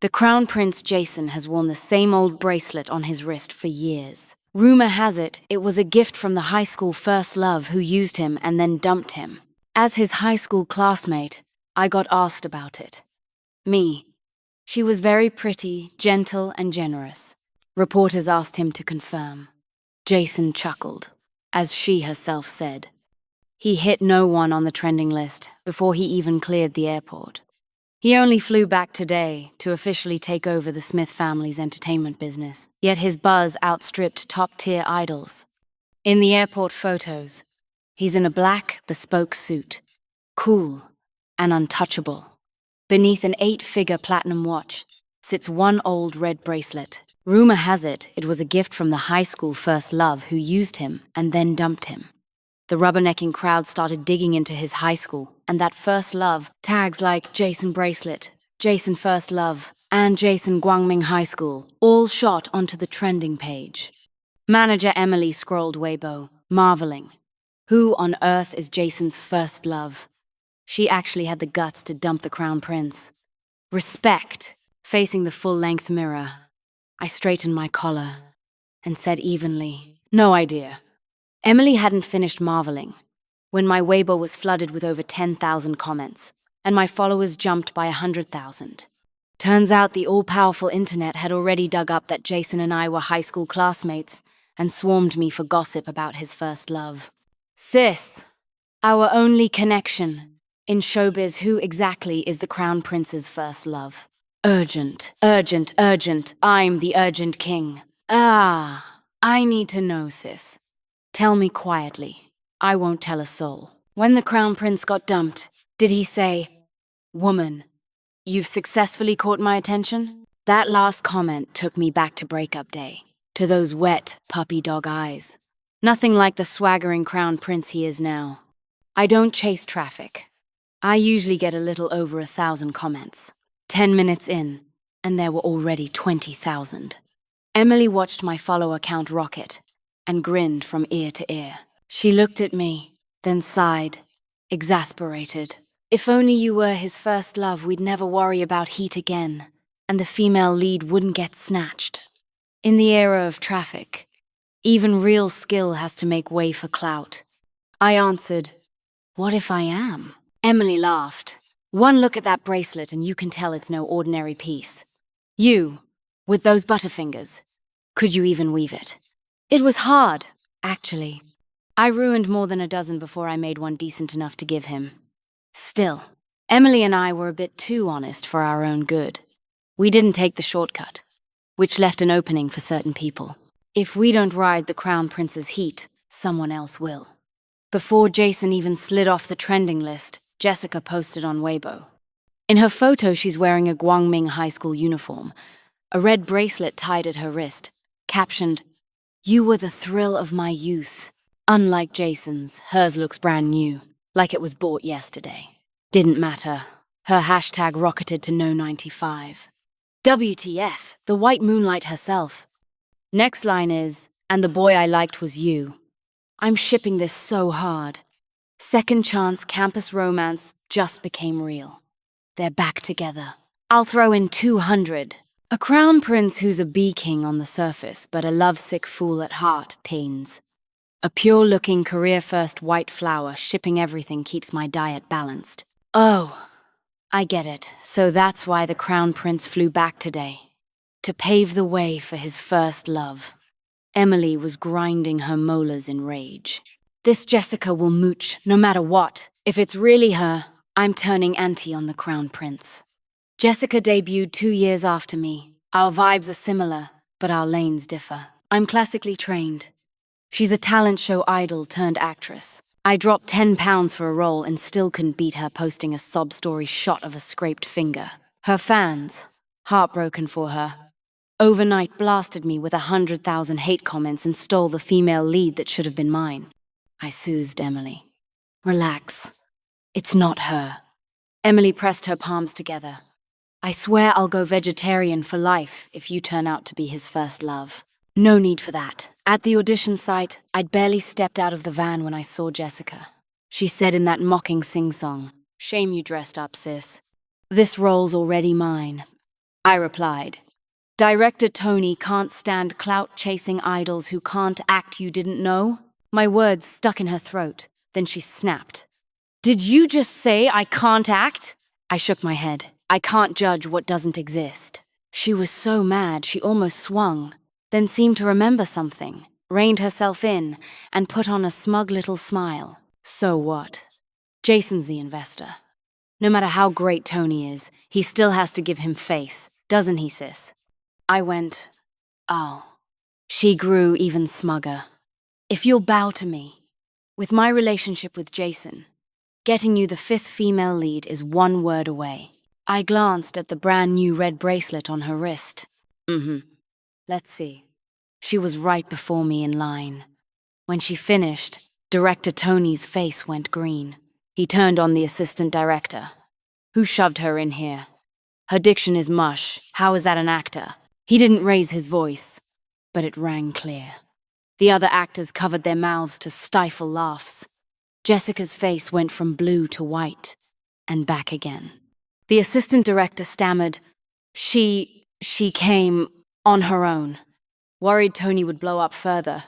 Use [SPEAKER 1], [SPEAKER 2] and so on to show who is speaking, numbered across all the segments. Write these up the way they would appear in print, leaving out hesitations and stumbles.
[SPEAKER 1] The Crown Prince Jason has worn the same old bracelet on his wrist for years. Rumor has it, it was a gift from the high school first love who used him and then dumped him. As his high school classmate, I got asked about it. Me. She was very pretty, gentle, and generous. Reporters asked him to confirm. Jason chuckled, as she herself said. He hit no one on the trending list before he even cleared the airport. He only flew back today to officially take over the Smith family's entertainment business, yet his buzz outstripped top-tier idols. In the airport photos, he's in a black, bespoke suit, cool and untouchable. Beneath an 8-figure platinum watch sits one old red bracelet. Rumor has it, it was a gift from the high school first love who used him and then dumped him. The rubbernecking crowd started digging into his high school, and that first love, tags like Jason Bracelet, Jason First Love, and Jason Guangming High School, all shot onto the trending page. Manager Emily scrolled Weibo, marveling. Who on earth is Jason's first love? She actually had the guts to dump the Crown Prince. Respect. Facing the full-length mirror, I straightened my collar and said evenly, no idea. Emily hadn't finished marveling when my Weibo was flooded with over 10,000 comments, and my followers jumped by 100,000. Turns out the all-powerful internet had already dug up that Jason and I were high school classmates and swarmed me for gossip about his first love. Sis, our only connection. In showbiz, who exactly is the Crown Prince's first love? Urgent, urgent, urgent, I'm the urgent king. I need to know, sis. Tell me quietly. I won't tell a soul. When the Crown Prince got dumped, did he say, "Woman, you've successfully caught my attention"? That last comment took me back to breakup day, to those wet, puppy dog eyes. Nothing like the swaggering Crown Prince he is now. I don't chase traffic. I usually get a little over 1,000 comments. 10 minutes in, and there were already 20,000. Emily watched my follower count rocket and grinned from ear to ear. She looked at me, then sighed, exasperated. If only you were his first love, we'd never worry about heat again, and the female lead wouldn't get snatched. In the era of traffic, even real skill has to make way for clout. I answered, what if I am? Emily laughed. One look at that bracelet and you can tell it's no ordinary piece. You, with those butterfingers, could you even weave it? It was hard, actually. I ruined more than a dozen before I made one decent enough to give him. Still, Emily and I were a bit too honest for our own good. We didn't take the shortcut, which left an opening for certain people. If we don't ride the Crown Prince's heat, someone else will. Before Jason even slid off the trending list, Jessica posted on Weibo. In her photo, she's wearing a Guangming High School uniform, a red bracelet tied at her wrist, captioned, "You were the thrill of my youth." Unlike Jason's, hers looks brand new, like it was bought yesterday. Didn't matter. Her hashtag rocketed to no 95. WTF, the white moonlight herself. Next line is, "And the boy I liked was you." I'm shipping this so hard. Second chance campus romance just became real. They're back together. I'll throw in 200. A crown prince who's a bee king on the surface, but a lovesick fool at heart pains. A pure-looking career-first white flower shipping everything keeps my diet balanced. Oh, I get it. So that's why the crown prince flew back today. To pave the way for his first love. Emily was grinding her molars in rage. This Jessica will mooch, no matter what. If it's really her, I'm turning anti on the Crown Prince. Jessica debuted 2 years after me. Our vibes are similar, but our lanes differ. I'm classically trained. She's a talent show idol turned actress. I dropped 10 pounds for a role and still couldn't beat her posting a sob story shot of a scraped finger. Her fans, heartbroken for her, overnight blasted me with 100,000 hate comments and stole the female lead that should have been mine. I soothed Emily. Relax. It's not her. Emily pressed her palms together. I swear I'll go vegetarian for life if you turn out to be his first love. No need for that. At the audition site, I'd barely stepped out of the van when I saw Jessica. She said in that mocking sing-song, "Shame you dressed up, sis. This role's already mine." I replied. Director Tony can't stand clout-chasing idols who can't act you didn't know? My words stuck in her throat. Then she snapped. Did you just say I can't act? I shook my head. I can't judge what doesn't exist. She was so mad she almost swung, then seemed to remember something, reined herself in, and put on a smug little smile. So what? Jason's the investor. No matter how great Tony is, he still has to give him face, doesn't he, sis? I went, oh. She grew even smugger. If you'll bow to me, with my relationship with Jason, getting you the 5th female lead is 1 word away. I glanced at the brand new red bracelet on her wrist. Let's see. She was right before me in line. When she finished, Director Tony's face went green. He turned on the assistant director. Who shoved her in here? Her diction is mush. How is that an actor? He didn't raise his voice, but it rang clear. The other actors covered their mouths to stifle laughs. Jessica's face went from blue to white, and back again. The assistant director stammered, She came on her own. Worried Tony would blow up further,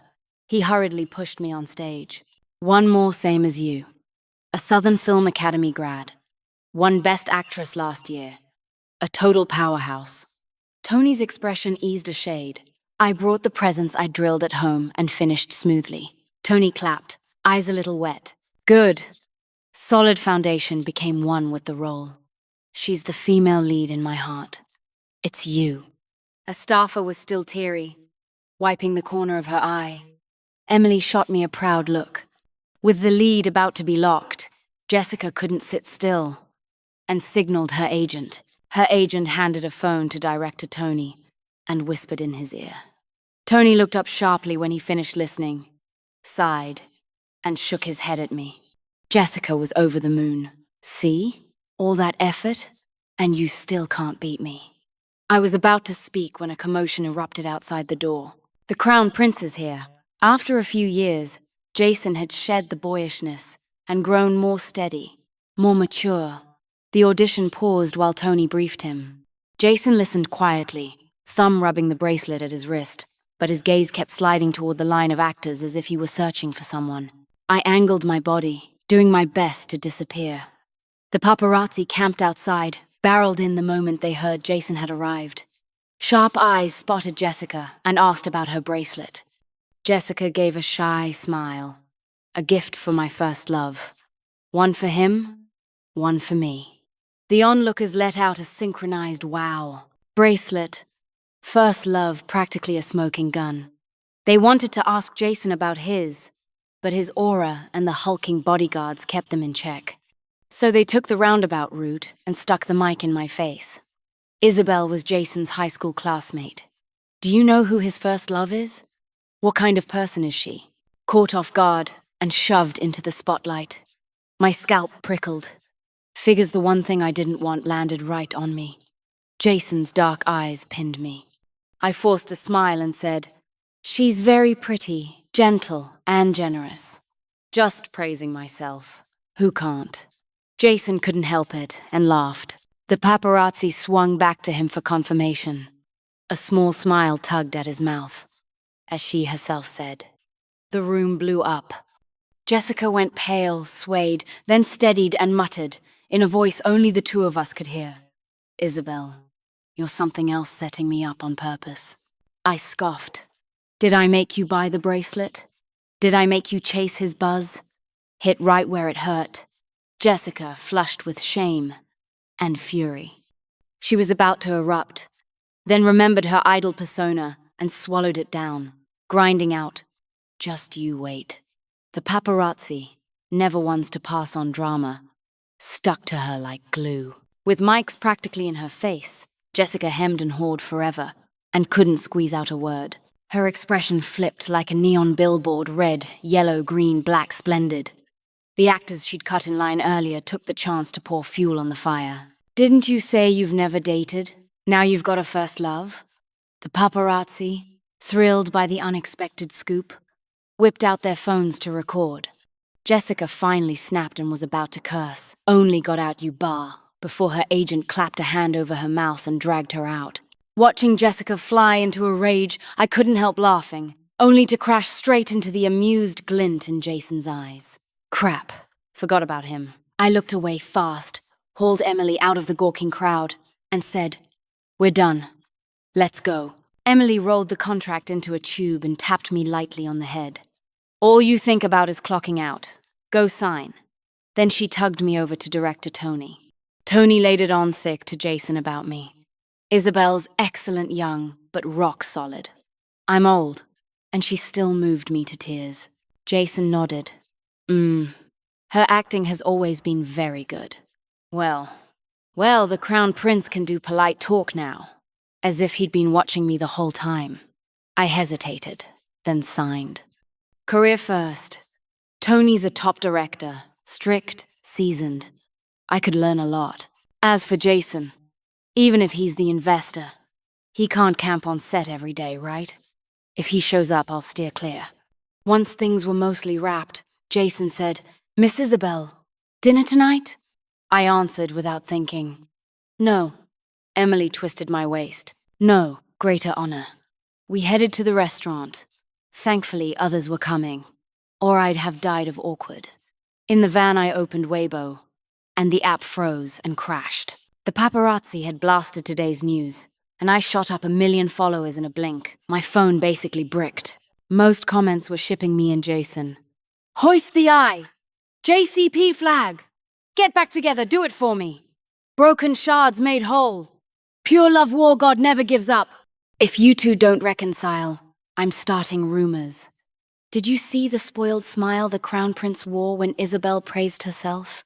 [SPEAKER 1] he hurriedly pushed me on stage. 1 more same as you. A Southern Film Academy grad. Won Best Actress last year. A total powerhouse. Tony's expression eased a shade. I brought the presents I drilled at home and finished smoothly. Tony clapped, eyes a little wet. Good. Solid foundation became one with the role. She's the female lead in my heart. It's you. A staffer was still teary, wiping the corner of her eye. Emily shot me a proud look. With the lead about to be locked, Jessica couldn't sit still and signaled her agent. Her agent handed a phone to Director Tony and whispered in his ear. Tony looked up sharply when he finished listening, sighed, and shook his head at me. Jessica was over the moon. See? All that effort, and you still can't beat me. I was about to speak when a commotion erupted outside the door. The Crown Prince is here. After a few years, Jason had shed the boyishness and grown more steady, more mature. The audition paused while Tony briefed him. Jason listened quietly, thumb rubbing the bracelet at his wrist, but his gaze kept sliding toward the line of actors as if he were searching for someone. I angled my body, doing my best to disappear. The paparazzi camped outside, barreled in the moment they heard Jason had arrived. Sharp eyes spotted Jessica and asked about her bracelet. Jessica gave a shy smile. A gift for my first love. 1 for him, 1 for me. The onlookers let out a synchronized wow. Bracelet. First love, practically a smoking gun. They wanted to ask Jason about his, but his aura and the hulking bodyguards kept them in check. So they took the roundabout route and stuck the mic in my face. Isabel was Jason's high school classmate. Do you know who his first love is? What kind of person is she? Caught off guard and shoved into the spotlight. My scalp prickled. Figures the one thing I didn't want landed right on me. Jason's dark eyes pinned me. I forced a smile and said, She's very pretty, gentle, and generous. Just praising myself. Who can't? Jason couldn't help it and laughed. The paparazzi swung back to him for confirmation. A small smile tugged at his mouth, as she herself said. The room blew up. Jessica went pale, swayed, then steadied and muttered, in a voice only the 2 of us could hear. Isabel, you're something else setting me up on purpose. I scoffed. Did I make you buy the bracelet? Did I make you chase his buzz? Hit right where it hurt. Jessica flushed with shame and fury. She was about to erupt, then remembered her idol persona and swallowed it down, grinding out, Just you wait. The paparazzi, never ones to pass on drama, stuck to her like glue. With mics practically in her face, Jessica hemmed and hawed forever and couldn't squeeze out a word. Her expression flipped like a neon billboard, red, yellow, green, black, splendid. The actors she'd cut in line earlier took the chance to pour fuel on the fire. Didn't you say you've never dated? Now you've got a first love? The paparazzi, thrilled by the unexpected scoop, whipped out their phones to record. Jessica finally snapped and was about to curse. Only got out, you bar. before her agent clapped a hand over her mouth and dragged her out. Watching Jessica fly into a rage, I couldn't help laughing, only to crash straight into the amused glint in Jason's eyes. Crap. Forgot about him. I looked away fast, hauled Emily out of the gawking crowd, and said, "We're done. Let's go." Emily rolled the contract into a tube and tapped me lightly on the head. "All you think about is clocking out. Go sign." Then she tugged me over to Director Tony. Tony laid it on thick to Jason about me. Isabel's excellent young, but rock solid. I'm old, and she still moved me to tears. Jason nodded. Her acting has always been very good. Well, the Crown Prince can do polite talk now, as if he'd been watching me the whole time. I hesitated, then signed. Career first. Tony's a top director, strict, seasoned. I could learn a lot. As for Jason, even if he's the investor, he can't camp on set every day, right? If he shows up, I'll steer clear. Once things were mostly wrapped, Jason said, "Miss Isabel, dinner tonight?" I answered without thinking. "No." Emily twisted my waist. "No, greater honor." We headed to the restaurant. Thankfully, others were coming, or I'd have died of awkward. In the van, I opened Weibo, and the app froze and crashed. The paparazzi had blasted today's news, and I shot up 1 million followers in a blink. My phone basically bricked. Most comments were shipping me and Jason. "Hoist the eye! JCP flag! Get back together, do it for me! Broken shards made whole! Pure love war god never gives up! If you two don't reconcile, I'm starting rumors. Did you see the spoiled smile the Crown Prince wore when Isabel praised herself?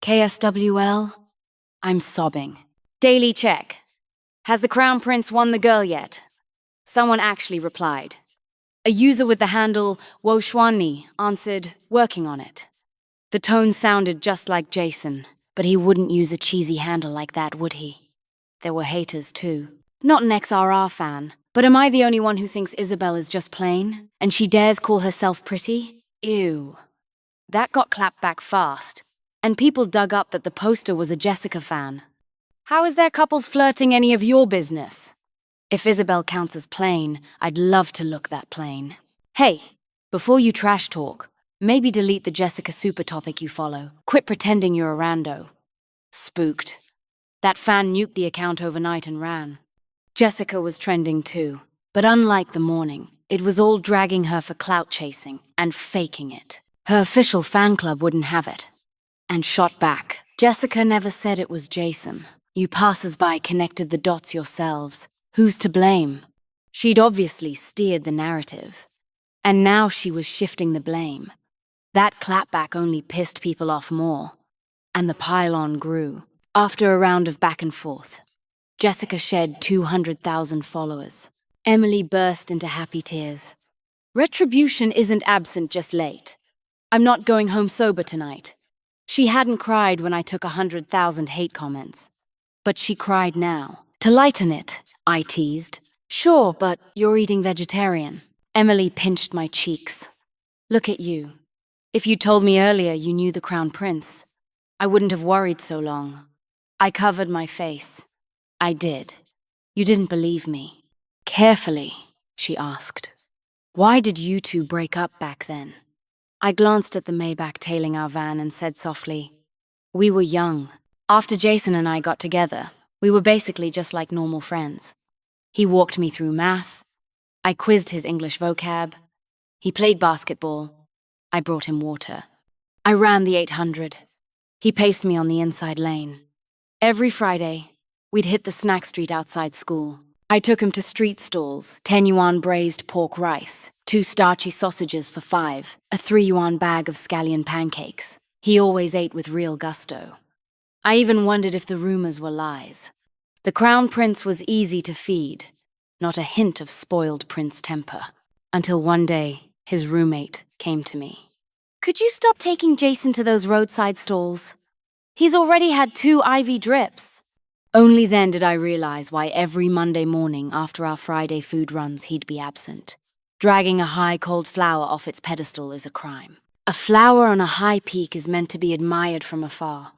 [SPEAKER 1] KSWL? I'm sobbing. Daily check. Has the Crown Prince won the girl yet? Someone actually replied. A user with the handle Woshwani answered, working on it. The tone sounded just like Jason, but he wouldn't use a cheesy handle like that, would he? There were haters too. Not an XRR fan, but am I the only one who thinks Isabel is just plain? And she dares call herself pretty? Ew. That got clapped back fast, and people dug up that the poster was a Jessica fan. How is their couples flirting any of your business? If Isabel counts as plain, I'd love to look that plain. Hey, before you trash talk, maybe delete the Jessica super topic you follow. Quit pretending you're a rando. Spooked. That fan nuked the account overnight and ran. Jessica was trending too, but unlike the morning, it was all dragging her for clout chasing and faking it. Her official fan club wouldn't have it. And shot back. Jessica never said it was Jason. You passers-by connected the dots yourselves. Who's to blame? She'd obviously steered the narrative. And now she was shifting the blame. That clapback only pissed people off more. And the pile-on grew. After a round of back and forth, Jessica shed 200,000 followers. Emily burst into happy tears. Retribution isn't absent, just late. I'm not going home sober tonight. She hadn't cried when I took 100,000 hate comments. But she cried now. To lighten it, I teased. Sure, but you're eating vegetarian. Emily pinched my cheeks. Look at you. If you told me earlier you knew the Crown Prince, I wouldn't have worried so long. I covered my face. I did. You didn't believe me. Carefully, she asked. Why did you two break up back then? I glanced at the Maybach tailing our van and said softly, we were young. After Jason and I got together, we were basically just like normal friends. He walked me through math. I quizzed his English vocab. He played basketball. I brought him water. I ran the 800. He paced me on the inside lane. Every Friday, we'd hit the snack street outside school. I took him to street stalls, 10 yuan braised pork rice, 2 starchy sausages for 5, a 3 yuan bag of scallion pancakes. He always ate with real gusto. I even wondered if the rumors were lies. The Crown Prince was easy to feed, not a hint of spoiled prince temper. Until one day, his roommate came to me. Could you stop taking Jason to those roadside stalls? He's already had 2 IV drips. Only then did I realize why every Monday morning after our Friday food runs he'd be absent. Dragging a high cold flower off its pedestal is a crime. A flower on a high peak is meant to be admired from afar.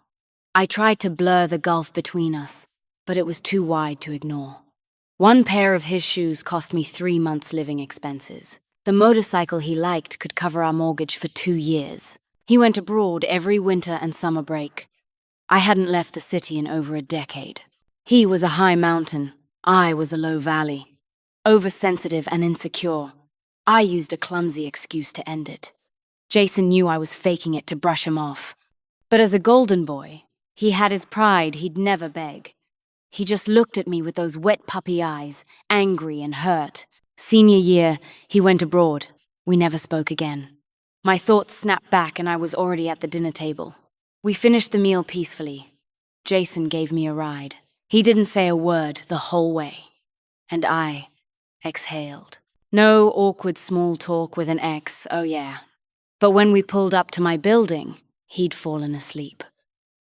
[SPEAKER 1] I tried to blur the gulf between us, but it was too wide to ignore. One pair of his shoes cost me 3 months' living expenses. The motorcycle he liked could cover our mortgage for 2 years. He went abroad every winter and summer break. I hadn't left the city in over a decade. He was a high mountain. I was a low valley. Oversensitive and insecure. I used a clumsy excuse to end it. Jason knew I was faking it to brush him off. But as a golden boy, he had his pride he'd never beg. He just looked at me with those wet puppy eyes, angry and hurt. Senior year, he went abroad. We never spoke again. My thoughts snapped back and I was already at the dinner table. We finished the meal peacefully. Jason gave me a ride. He didn't say a word the whole way. And I exhaled. No awkward small talk with an ex, oh yeah. But when we pulled up to my building, he'd fallen asleep.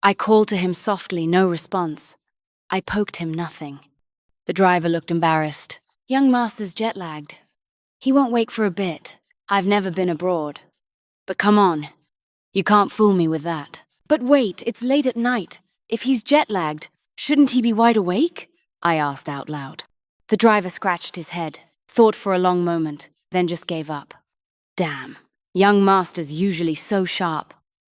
[SPEAKER 1] I called to him softly, no response. I poked him, nothing. The driver looked embarrassed. Young master's jet-lagged. He won't wake for a bit. I've never been abroad. But come on, you can't fool me with that. But wait, it's late at night. If he's jet-lagged, shouldn't he be wide awake? I asked out loud. The driver scratched his head, thought for a long moment, then just gave up. Damn, young master's usually so sharp.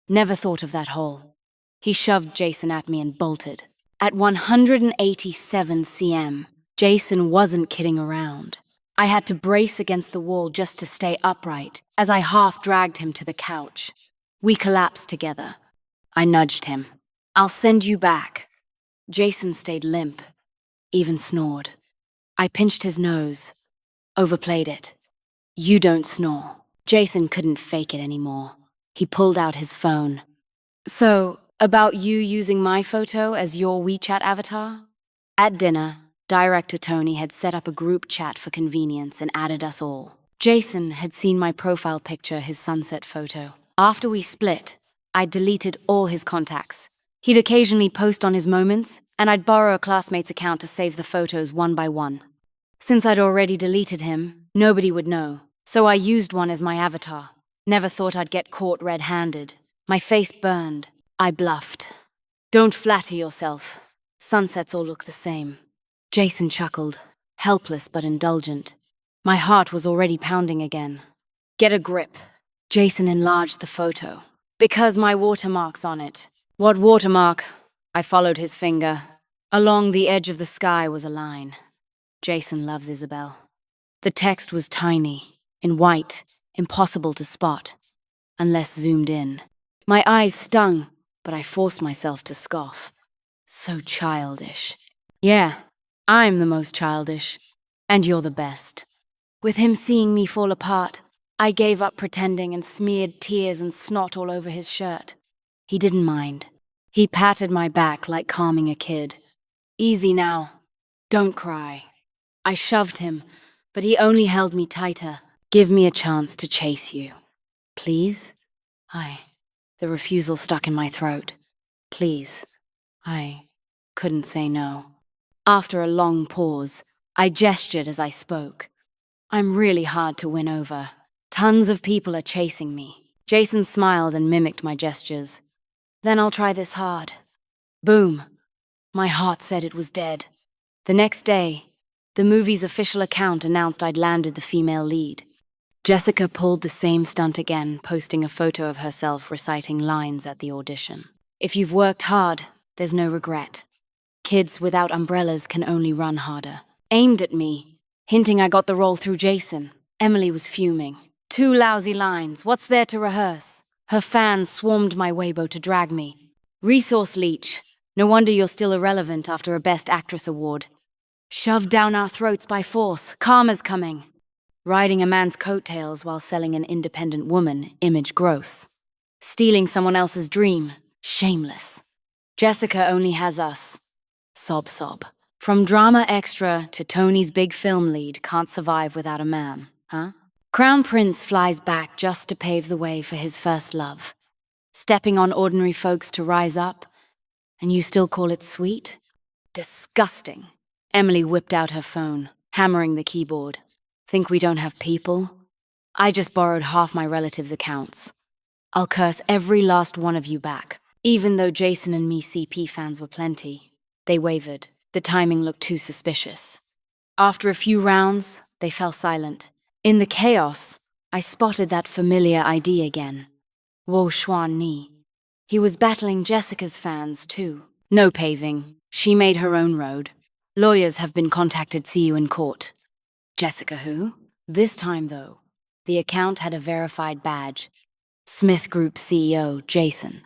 [SPEAKER 1] Never thought of that hole. He shoved Jason at me and bolted. At 187 cm, Jason wasn't kidding around. I had to brace against the wall just to stay upright as I half-dragged him to the couch. We collapsed together. I nudged him. I'll send you back. Jason stayed limp, even snored. I pinched his nose, overplayed it. You don't snore. Jason couldn't fake it anymore. He pulled out his phone. So, about you using my photo as your WeChat avatar? At dinner, Director Tony had set up a group chat for convenience and added us all. Jason had seen my profile picture, his sunset photo. After we split, I deleted all his contacts. He'd occasionally post on his moments, and I'd borrow a classmate's account to save the photos one by one. Since I'd already deleted him, nobody would know, so I used one as my avatar. Never thought I'd get caught red-handed. My face burned. I bluffed. Don't flatter yourself. Sunsets all look the same. Jason chuckled, helpless but indulgent. My heart was already pounding again. Get a grip. Jason enlarged the photo. Because my watermark's on it. What watermark? I followed his finger. Along the edge of the sky was a line. Jason loves Isabel. The text was tiny, in white, impossible to spot, unless zoomed in. My eyes stung, but I forced myself to scoff. So childish. Yeah, I'm the most childish, and you're the best. With him seeing me fall apart, I gave up pretending and smeared tears and snot all over his shirt. He didn't mind. He patted my back like calming a kid. Easy now. Don't cry. I shoved him, but he only held me tighter. Give me a chance to chase you. Please? The refusal stuck in my throat. Please. I couldn't say no. After a long pause, I gestured as I spoke. I'm really hard to win over. Tons of people are chasing me. Jason smiled and mimicked my gestures. Then I'll try this hard. Boom. My heart said it was dead. The next day, the movie's official account announced I'd landed the female lead. Jessica pulled the same stunt again, posting a photo of herself reciting lines at the audition. If you've worked hard, there's no regret. Kids without umbrellas can only run harder. Aimed at me, hinting I got the role through Jason. Emily was fuming. 2 lousy lines, what's there to rehearse? Her fans swarmed my Weibo to drag me. Resource leech. No wonder you're still irrelevant after a Best Actress award. Shoved down our throats by force. Karma's coming. Riding a man's coattails while selling an independent woman, image gross. Stealing someone else's dream, shameless. Jessica only has us. Sob sob. From drama extra to Tony's big film lead, can't survive without a man, huh? Crown Prince flies back just to pave the way for his first love. Stepping on ordinary folks to rise up, and you still call it sweet? Disgusting. Emily whipped out her phone, hammering the keyboard. Think we don't have people? I just borrowed half my relatives' accounts. I'll curse every last one of you back. Even though Jason and me CP fans were plenty, they wavered. The timing looked too suspicious. After a few rounds, they fell silent. In the chaos, I spotted that familiar ID again. Wo Xuan Ni. He was battling Jessica's fans, too. No paving. She made her own road. Lawyers have been contacted. See you in court. Jessica who? This time, though, the account had a verified badge. Smith Group CEO, Jason.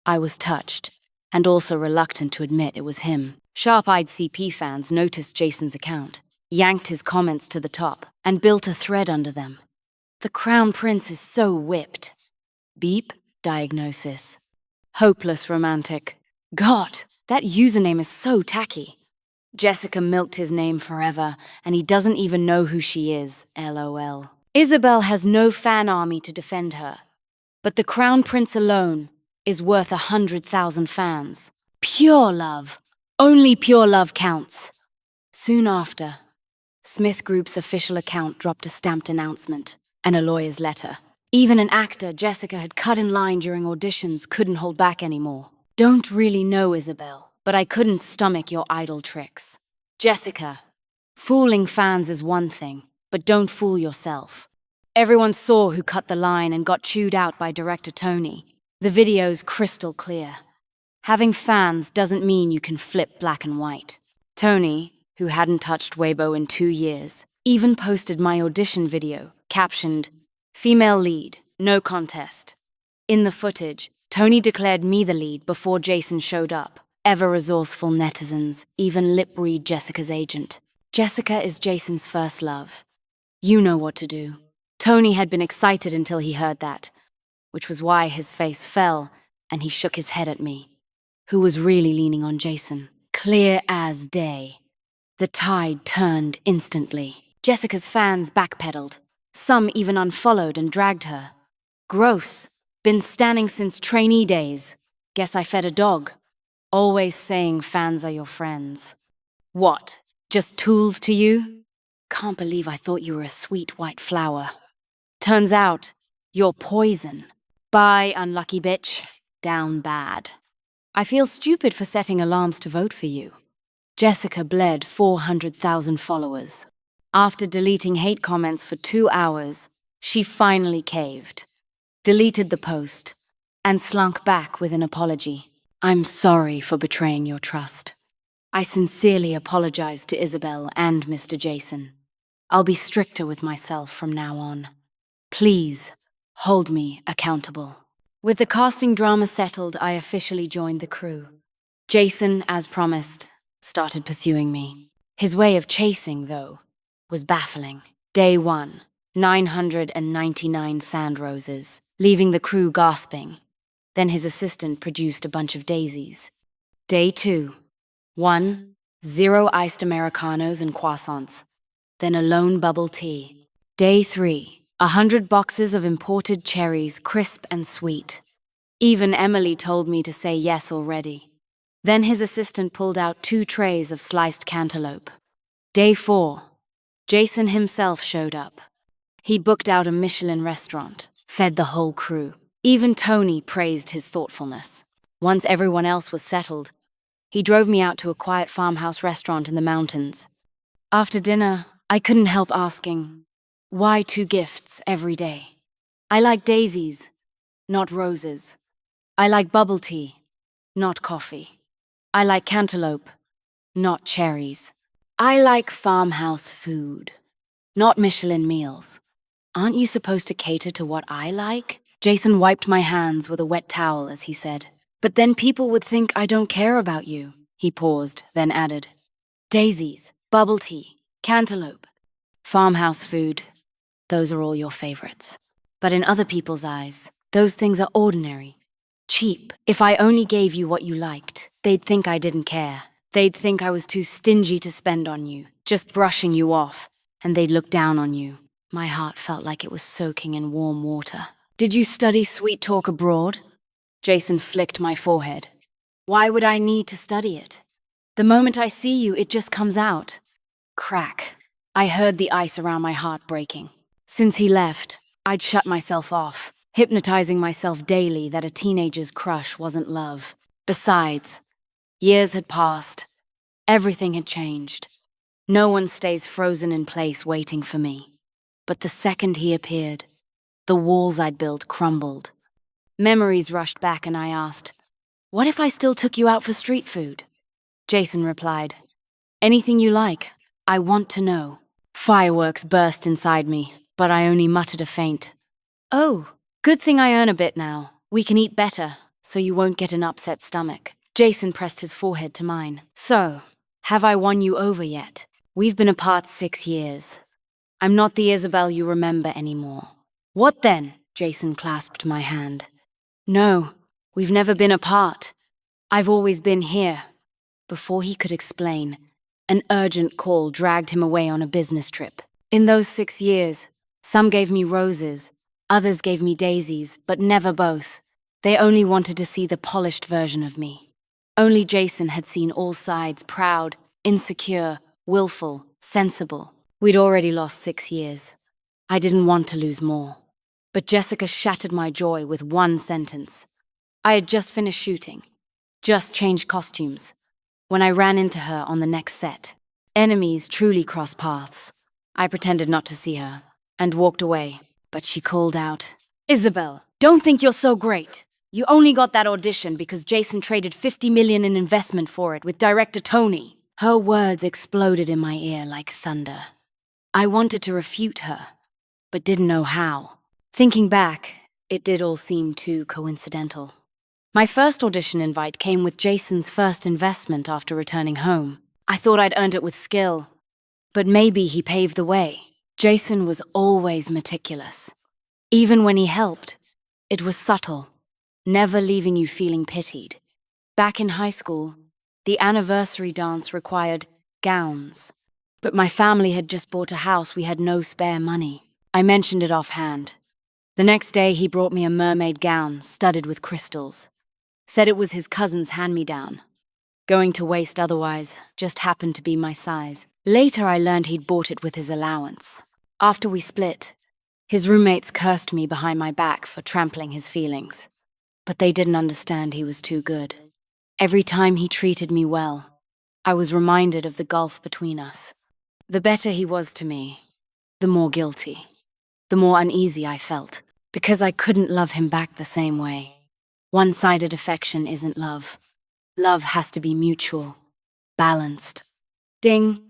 [SPEAKER 1] I was touched, and also reluctant to admit it was him. Sharp-eyed CP fans noticed Jason's account, yanked his comments to the top, and built a thread under them. The Crown Prince is so whipped. Beep, diagnosis. Hopeless romantic. God, that username is so tacky. Jessica milked his name forever, and he doesn't even know who she is, LOL. Isabel has no fan army to defend her, but the Crown Prince alone is worth 100,000 fans. Pure love. Only pure love counts. Soon after, Smith Group's official account dropped a stamped announcement and a lawyer's letter. Even an actor Jessica had cut in line during auditions couldn't hold back anymore. Don't really know Isabel, but I couldn't stomach your idle tricks. Jessica, fooling fans is one thing, but don't fool yourself. Everyone saw who cut the line and got chewed out by director Tony. The video's crystal clear. Having fans doesn't mean you can flip black and white. Tony, who hadn't touched Weibo in 2 years, even posted my audition video, captioned, "Female lead, no contest." In the footage, Tony declared me the lead before Jason showed up. Ever-resourceful netizens even lip-read Jessica's agent. Jessica is Jason's first love. You know what to do. Tony had been excited until he heard that, which was why his face fell and he shook his head at me, who was really leaning on Jason. Clear as day. The tide turned instantly. Jessica's fans backpedaled. Some even unfollowed and dragged her. Gross. Been standing since trainee days. Guess I fed a dog. Always saying fans are your friends. What? Just tools to you? Can't believe I thought you were a sweet white flower. Turns out, you're poison. Bye, unlucky bitch. Down bad. I feel stupid for setting alarms to vote for you. Jessica bled 400,000 followers. After deleting hate comments for 2 hours, she finally caved, deleted the post, and slunk back with an apology. I'm sorry for betraying your trust. I sincerely apologize to Isabel and Mr. Jason. I'll be stricter with myself from now on. Please, hold me accountable. With the casting drama settled, I officially joined the crew. Jason, as promised, started pursuing me. His way of chasing, though, was baffling. Day 1, 999 sand roses, leaving the crew gasping. Then his assistant produced a bunch of daisies. Day 2, 0 iced Americanos and croissants. Then a lone bubble tea. Day 3, 100 boxes of imported cherries, crisp and sweet. Even Emily told me to say yes already. Then his assistant pulled out 2 trays of sliced cantaloupe. Day 4, Jason himself showed up. He booked out a Michelin restaurant, fed the whole crew. Even Tony praised his thoughtfulness. Once everyone else was settled, he drove me out to a quiet farmhouse restaurant in the mountains. After dinner, I couldn't help asking, why 2 gifts every day? I like daisies, not roses. I like bubble tea, not coffee. I like cantaloupe, not cherries. I like farmhouse food, not Michelin meals. Aren't you supposed to cater to what I like? Jason wiped my hands with a wet towel as he said, but then people would think I don't care about you. He paused, then added, daisies, bubble tea, cantaloupe, farmhouse food. Those are all your favorites. But in other people's eyes, those things are ordinary, cheap. If I only gave you what you liked, they'd think I didn't care. They'd think I was too stingy to spend on you, just brushing you off, and they'd look down on you. My heart felt like it was soaking in warm water. Did you study sweet talk abroad? Jason flicked my forehead. Why would I need to study it? The moment I see you, it just comes out. Crack. I heard the ice around my heart breaking. Since he left, I'd shut myself off, hypnotizing myself daily that a teenager's crush wasn't love. Besides, years had passed. Everything had changed. No one stays frozen in place waiting for me. But the second he appeared, the walls I'd built crumbled. Memories rushed back and I asked, "What if I still took you out for street food?" Jason replied, "Anything you like. I want to know." Fireworks burst inside me, but I only muttered a faint, "Oh, good thing I earn a bit now. We can eat better, so you won't get an upset stomach." Jason pressed his forehead to mine. "So, have I won you over yet? We've been apart 6 years. I'm not the Isabel you remember anymore." "What then?" Jason clasped my hand. "No, we've never been apart. I've always been here." Before he could explain, an urgent call dragged him away on a business trip. In those 6 years, some gave me roses, others gave me daisies, but never both. They only wanted to see the polished version of me. Only Jason had seen all sides: proud, insecure, willful, sensible. We'd already lost 6 years. I didn't want to lose more. But Jessica shattered my joy with one sentence. I had just finished shooting, just changed costumes, when I ran into her on the next set. Enemies truly cross paths. I pretended not to see her, and walked away, but she called out, "Isabel, don't think you're so great. You only got that audition because Jason traded $50 million in investment for it with director Tony." Her words exploded in my ear like thunder. I wanted to refute her, but didn't know how. Thinking back, it did all seem too coincidental. My first audition invite came with Jason's first investment after returning home. I thought I'd earned it with skill, but maybe he paved the way. Jason was always meticulous. Even when he helped, it was subtle, never leaving you feeling pitied. Back in high school, the anniversary dance required gowns, but my family had just bought a house. We had no spare money. I mentioned it offhand. The next day, he brought me a mermaid gown studded with crystals. Said it was his cousin's hand-me-down. Going to waste otherwise, just happened to be my size. Later, I learned he'd bought it with his allowance. After we split, his roommates cursed me behind my back for trampling his feelings. But they didn't understand he was too good. Every time he treated me well, I was reminded of the gulf between us. The better he was to me, the more guilty, the more uneasy I felt, because I couldn't love him back the same way. One-sided affection isn't love. Love has to be mutual, balanced. Ding!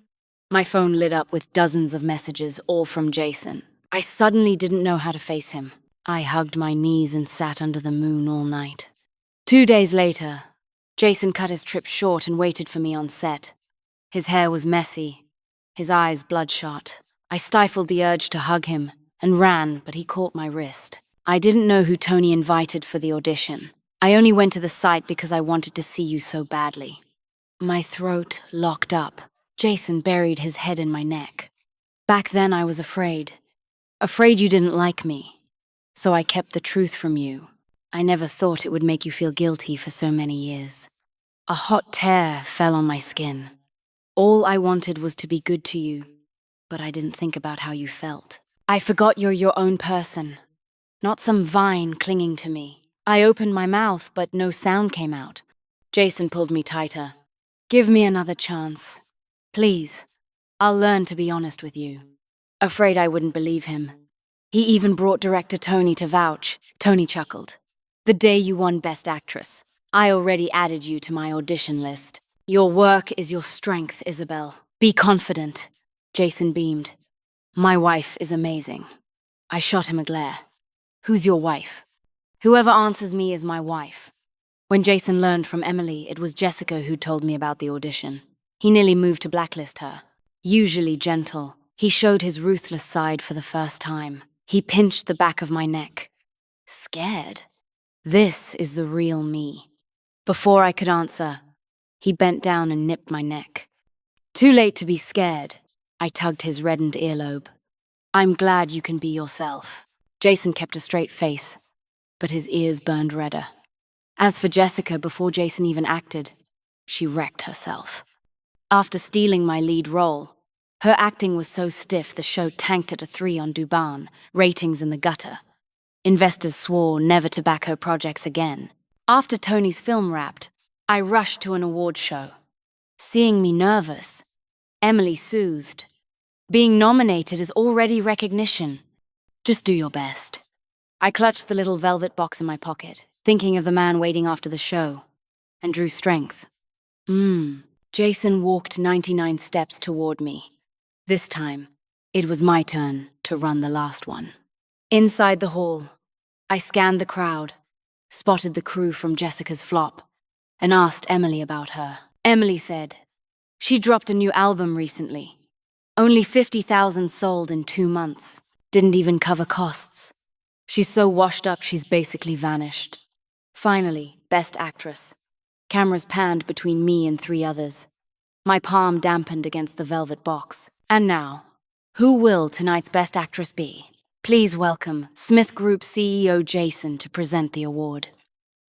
[SPEAKER 1] My phone lit up with dozens of messages, all from Jason. I suddenly didn't know how to face him. I hugged my knees and sat under the moon all night. 2 days later, Jason cut his trip short and waited for me on set. His hair was messy, his eyes bloodshot. I stifled the urge to hug him and ran, but he caught my wrist. I didn't know who Tony invited for the audition. I only went to the site because I wanted to see you so badly. My throat locked up. Jason buried his head in my neck. Back then I was afraid. Afraid you didn't like me. So I kept the truth from you. I never thought it would make you feel guilty for so many years. A hot tear fell on my skin. All I wanted was to be good to you, but I didn't think about how you felt. I forgot you're your own person, not some vine clinging to me. I opened my mouth, but no sound came out. Jason pulled me tighter. "Give me another chance. Please. I'll learn to be honest with you." Afraid I wouldn't believe him. He even brought director Tony to vouch. Tony chuckled. "The day you won Best Actress, I already added you to my audition list. Your work is your strength, Isabel. Be confident." Jason beamed. "My wife is amazing." I shot him a glare. "Who's your wife?" "Whoever answers me is my wife." When Jason learned from Emily, it was Jessica who told me about the audition. He nearly moved to blacklist her. Usually gentle, he showed his ruthless side for the first time. He pinched the back of my neck. Scared? This is the real me. Before I could answer, he bent down and nipped my neck. "Too late to be scared." I tugged his reddened earlobe. "I'm glad you can be yourself." Jason kept a straight face, but his ears burned redder. As for Jessica, before Jason even acted, she wrecked herself. After stealing my lead role, her acting was so stiff the show tanked at a 3 on Duban, ratings in the gutter. Investors swore never to back her projects again. After Tony's film wrapped, I rushed to an award show. Seeing me nervous, Emily soothed. Being nominated is already recognition. Just do your best. I clutched the little velvet box in my pocket, thinking of the man waiting after the show, and drew strength. Jason walked 99 steps toward me. This time, it was my turn to run the last one. Inside the hall, I scanned the crowd, spotted the crew from Jessica's flop, and asked Emily about her. Emily said, she dropped a new album recently. Only 50,000 sold in 2 months. Didn't even cover costs. She's so washed up she's basically vanished. Finally, Best Actress. Cameras panned between me and 3 others. My palm dampened against the velvet box. And now, who will tonight's Best Actress be? Please welcome Smith Group CEO Jason to present the award.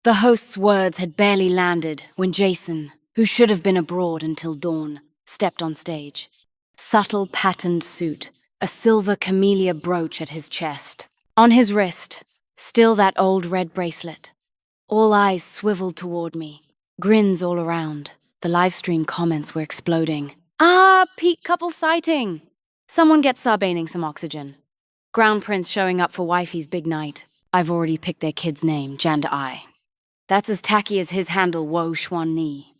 [SPEAKER 1] The host's words had barely landed when Jason, who should have been abroad until dawn, stepped on stage. Subtle patterned suit, a silver camellia brooch at his chest. On his wrist, still that old red bracelet. All eyes swiveled toward me, grins all around. The livestream comments were exploding. Peak couple sighting! Someone get Sarbaning some oxygen. Ground Prince showing up for wifey's big night. I've already picked their kid's name, Janda I. That's as tacky as his handle, Wo Xuan Ni.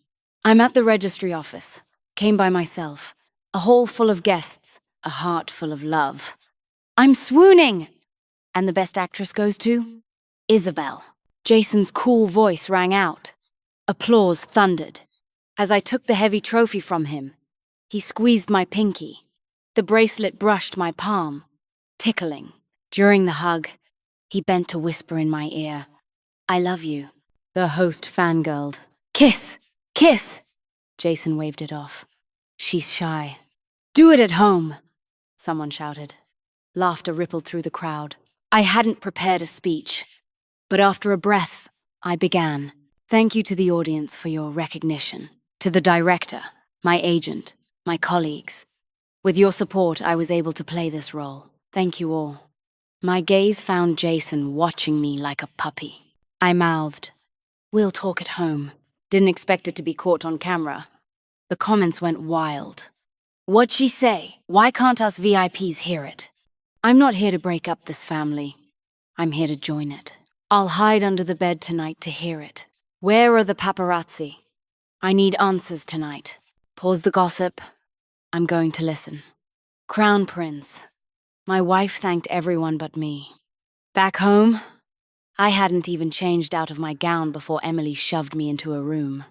[SPEAKER 1] I'm at the registry office. Came by myself. A hall full of guests. A heart full of love. I'm swooning! And the Best Actress goes to? Isabel. Jason's cool voice rang out. Applause thundered. As I took the heavy trophy from him, he squeezed my pinky. The bracelet brushed my palm, tickling. During the hug, he bent to whisper in my ear, I love you. The host fangirled. Kiss! Kiss! Jason waved it off. She's shy. Do it at home, someone shouted. Laughter rippled through the crowd. I hadn't prepared a speech, but after a breath, I began. Thank you to the audience for your recognition. To the director, my agent, my colleagues. With your support, I was able to play this role. Thank you all. My gaze found Jason watching me like a puppy. I mouthed, we'll talk at home. Didn't expect it to be caught on camera. The comments went wild. What'd she say? Why can't us VIPs hear it? I'm not here to break up this family. I'm here to join it. I'll hide under the bed tonight to hear it. Where are the paparazzi? I need answers tonight. Pause the gossip. I'm going to listen. Crown Prince. My wife thanked everyone but me. Back home, I hadn't even changed out of my gown before Emily shoved me into a room.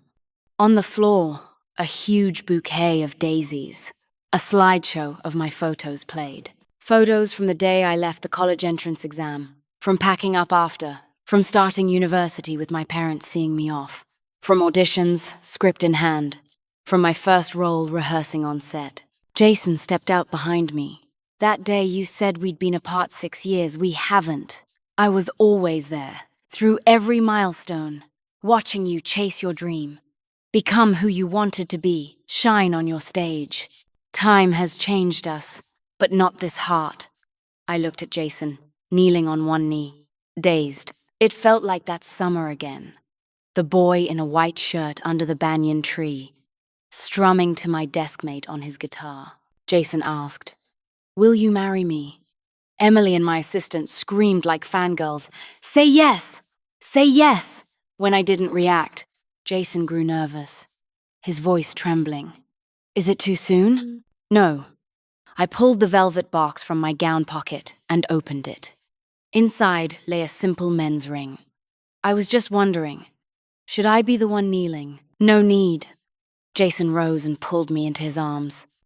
[SPEAKER 1] On the floor, a huge bouquet of daisies. A slideshow of my photos played. Photos from the day I left the college entrance exam, from packing up after, from starting university with my parents seeing me off, from auditions, script in hand, from my first role rehearsing on set. Jason stepped out behind me. That day you said we'd been apart 6 years. We haven't. I was always there, through every milestone, watching you chase your dream. Become who you wanted to be, shine on your stage. Time has changed us, but not this heart. I looked at Jason, kneeling on one knee, dazed. It felt like that summer again. The boy in a white shirt under the banyan tree, strumming to my deskmate on his guitar. Jason asked, will you marry me? Emily and my assistant screamed like fangirls, say yes! Say yes! When I didn't react, Jason grew nervous, his voice trembling. Is it too soon? No. I pulled the velvet box from my gown pocket and opened it. Inside lay a simple men's ring. I was just wondering, should I be the one kneeling? No need. Jason rose and pulled me into his arms.